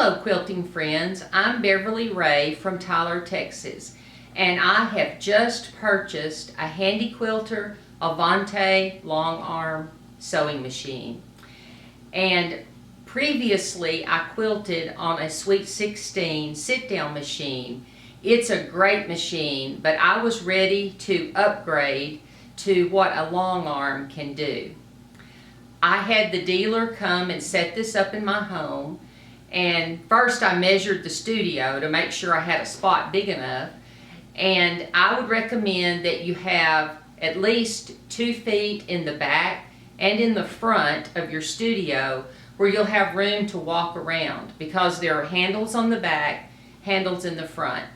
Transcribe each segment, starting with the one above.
Hello quilting friends, I'm Beverly Ray from Tyler, Texas, and I have just purchased a Handi Quilter Avante long arm sewing machine. And previously I quilted on a Sweet 16 sit down machine. It's a great machine, but I was ready to upgrade to what a long arm can do. I had the dealer come and set this up in my home. And first I measured the studio to make sure I had a spot big enough, and I would recommend that you have at least 2 feet in the back and in the front of your studio where you'll have room to walk around, because there are handles on the back, handles in the front.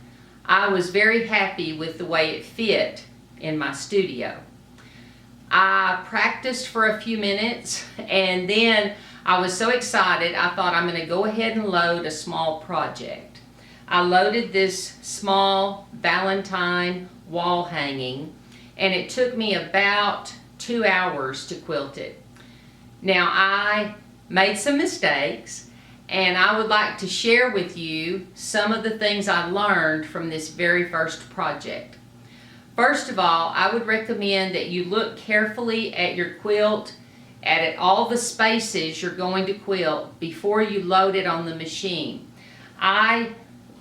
I was very happy with the way it fit in my studio. I practiced for a few minutes, and then I was so excited I thought I'm going to go ahead and load a small project. I loaded this small Valentine wall hanging, and it took me about 2 hours to quilt it. Now I made some mistakes, and I would like to share with you some of the things I learned from this very first project. First of all, I would recommend that you look carefully at your quilt, at all the spaces you're going to quilt before you load it on the machine. I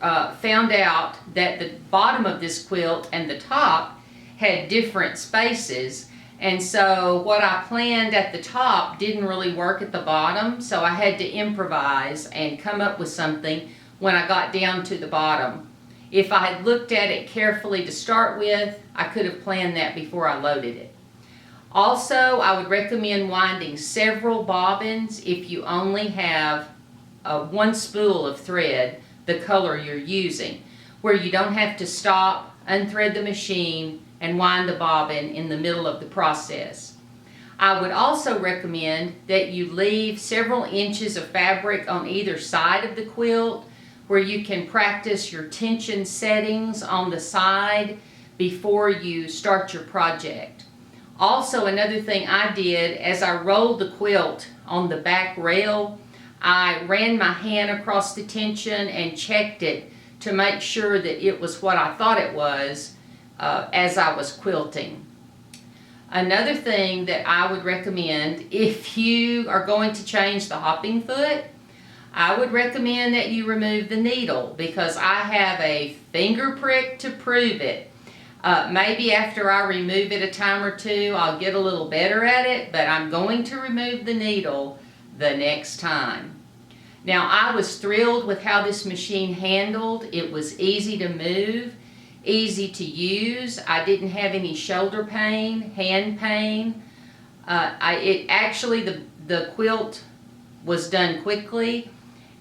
found out that the bottom of this quilt and the top had different spaces, and so what I planned at the top didn't really work at the bottom, so I had to improvise and come up with something when I got down to the bottom. If I had looked at it carefully to start with, I could have planned that before I loaded it. Also, I would recommend winding several bobbins if you only have one spool of thread, the color you're using, where you don't have to stop, unthread the machine, and wind the bobbin in the middle of the process. I would also recommend that you leave several inches of fabric on either side of the quilt where you can practice your tension settings on the side before you start your project. Also, another thing I did, as I rolled the quilt on the back rail, I ran my hand across the tension and checked it to make sure that it was what I thought it was as I was quilting. Another thing that I would recommend, if you are going to change the hopping foot, I would recommend that you remove the needle, because I have a finger prick to prove it. Maybe after I remove it a time or two, I'll get a little better at it, but I'm going to remove the needle the next time. Now, I was thrilled with how this machine handled. It was easy to move, easy to use. I didn't have any shoulder pain, hand pain. The quilt was done quickly,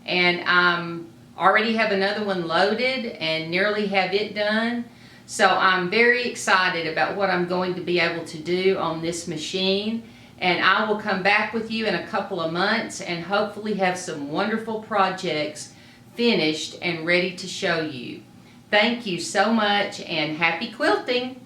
and I already have another one loaded and nearly have it done. So I'm very excited about what I'm going to be able to do on this machine, and I will come back with you in a couple of months and hopefully have some wonderful projects finished and ready to show you. Thank you so much, and happy quilting!